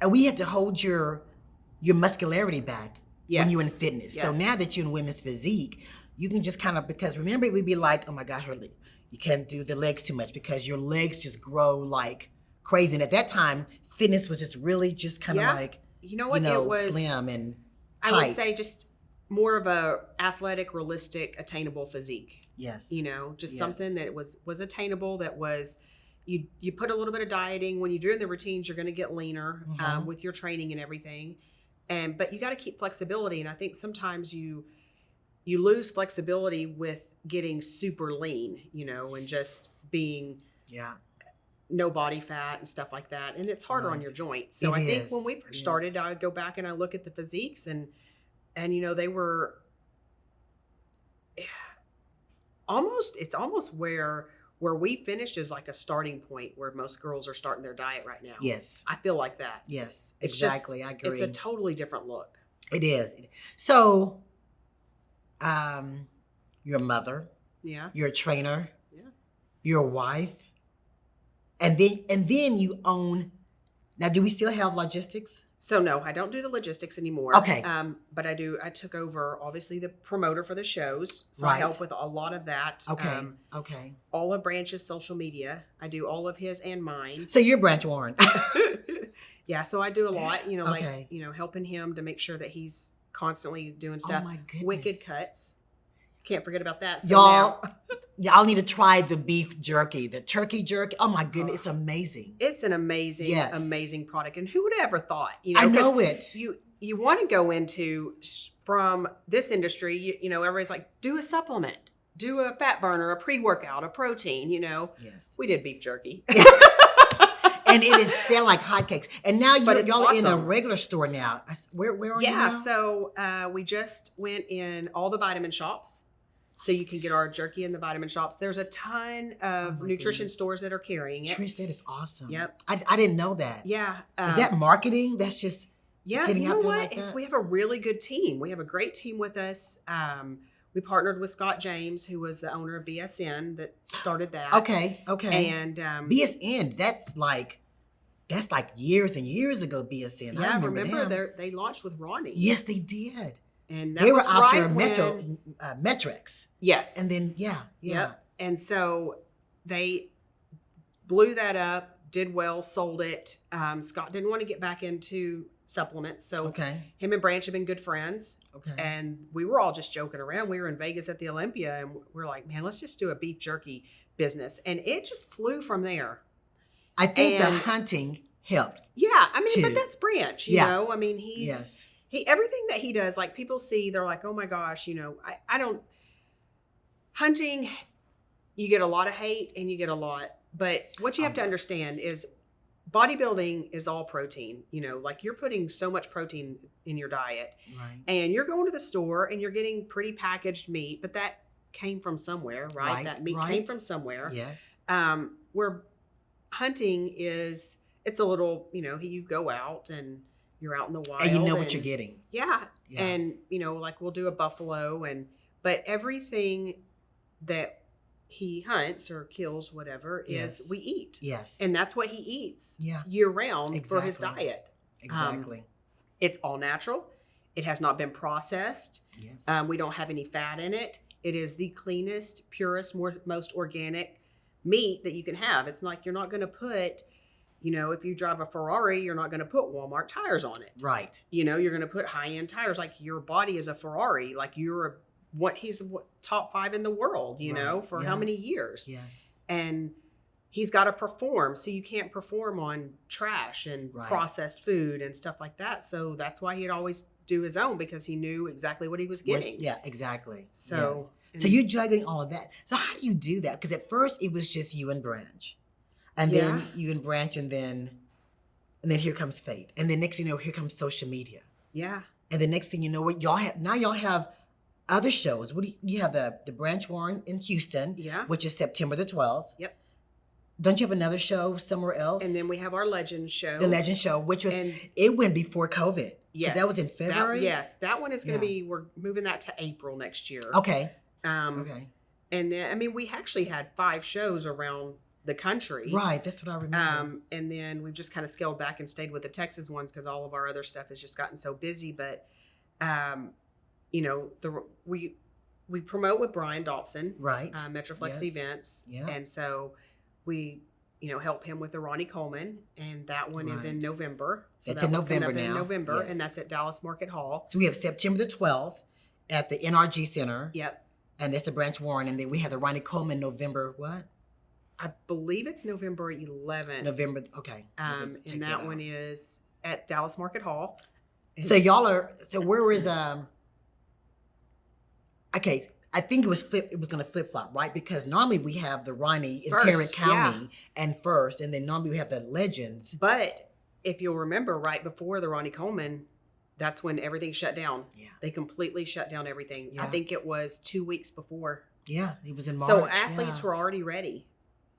and we had to hold your muscularity back when you're in Yes. fitness. So Yes. now that you're in women's physique, you can just kind of, because remember, we'd be like, oh my God, you can't do the legs too much because your legs just grow like crazy. And at that time, fitness was just really just kind of like, you know what, it was slim and tight. I would say just more of a athletic, realistic, attainable physique. Yes. Just Yes. something that was attainable, that was, you put a little bit of dieting. When you're doing the routines, you're going to get leaner with your training and everything. But you got to keep flexibility. And I think sometimes you lose flexibility with getting super lean, and just being no body fat and stuff like that. And it's harder on your joints. So I think when we first started, I would go back and I look at the physiques and they were it's almost where we finished is like a starting point where most girls are starting their diet right now. Yes. I feel like that. Yes, exactly. I agree. It's a totally different look. It is. So, you're a mother. Yeah. You're a trainer. Yeah. You're a wife. And then you own. Now, do we still have logistics? So no, I don't do the logistics anymore. Okay. But I do. I took over obviously the promoter for the shows, so Right. I help with a lot of that. Okay. Okay. All of Branch's social media, I do all of his and mine. So you're Branch Warren. Yeah, so I do a lot. Okay. Helping him to make sure that he's constantly doing stuff. Oh my goodness. Wicked cuts. Can't forget about that. So Y'all need to try the beef jerky, the turkey jerky. Oh my goodness, it's amazing. It's an amazing, amazing product. And who would have ever thought? I know it. You want to go into from this industry. Everybody's like, do a supplement, do a fat burner, a pre-workout, a protein. Yes. We did beef jerky. And it is selling like hotcakes. And now y'all are in a awesome. regular store now. Where are you now? Yeah, so we just went in all the vitamin shops. So you can get our jerky in the vitamin shops. There's a ton of nutrition stores that are carrying it. Trish, that is awesome. Yep. I didn't know that. Yeah. Is that marketing? That's just getting out there what? like that? We have a really good team. We have a great team with us. We partnered with Scott James, who was the owner of BSN that started that. Okay. And BSN, that's like years and years ago, BSN. Yeah, I remember them. They launched with Ronnie. Yes, they did. And that they were was after right Metrics. Yes. And then, Yep. And so they blew that up, did well, sold it. Scott didn't want to get back into supplements. So him and Branch have been good friends. Okay. And we were all just joking around. We were in Vegas at the Olympia and we're like, man, let's just do a beef jerky business. And it just flew from there. I think the hunting helped. Yeah. I mean, but that's Branch, you know? I mean, everything that he does, like people see, they're like, oh my gosh, I don't, hunting, you get a lot of hate and you get a lot, but what you have to understand is bodybuilding is all protein, like you're putting so much protein in your diet, right? And you're going to the store and you're getting pretty packaged meat, but that came from somewhere, right? That meat came from somewhere. Yes. Where hunting is, it's a little, you go out and you're out in the wild. And you know what you're getting. Yeah. And, like we'll do a buffalo but everything that he hunts or kills, whatever, is we eat. Yes. And that's what he eats year round for his diet. Exactly. It's all natural. It has not been processed. Yes. We don't have any fat in it. It is the cleanest, purest, most organic meat that you can have. It's like you're not going to put, if you drive a Ferrari, you're not going to put Walmart tires on it. Right. You're going to put high-end tires. Like your body is a Ferrari. Like he's top 5 in the world, for how many years? Yes. And he's got to perform. So you can't perform on trash and processed food and stuff like that. So that's why he'd always do his own, because he knew exactly what he was getting. Yeah, exactly. So, so you're juggling all of that. So how do you do that? Because at first it was just you and Branch. And then you and Branch, and then here comes Faith. And then next thing you know, here comes social media. Yeah. And the next thing you know, what y'all have other shows. What do you have? The Branch Warren in Houston, which is September the 12th. Yep. Don't you have another show somewhere else? And then we have our Legend show. The Legend show, which was, it went before COVID. Yes. That was in February? That one is going to be, we're moving that to April next year. Okay. And then, we actually had 5 shows around the country. Right, that's what I remember. And then we've just kind of scaled back and stayed with the Texas ones because all of our other stuff has just gotten so busy. But, you know, we promote with Brian Dobson, Right. Metro Flexxy events. Yeah. And so we, you know, help him with the Ronnie Coleman, and that one is in Right. November. So It's that in one's coming November up in now. November, Yes. and that's at Dallas Market Hall. So we have September the 12th at the NRG Center. Yep. And that's the Branch Warren. And then we have the Ronnie Coleman November what? I believe it's November 11th. November, okay. And that one is at Dallas Market Hall. So y'all are, so where is, okay, I think it was going to flip flop, right? Because normally we have the Ronnie in First, Tarrant County and first, and then normally we have the Legends. But if you'll remember, right before the Ronnie Coleman, that's when everything shut down. Yeah. They completely shut down everything. Yeah. I think it was 2 weeks before. Yeah, it was in March. So athletes were already ready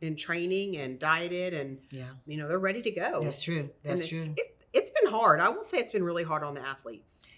in training and dieted, and you know, they're ready to go. That's true. That's true. It's been hard. I will say it's been really hard on the athletes.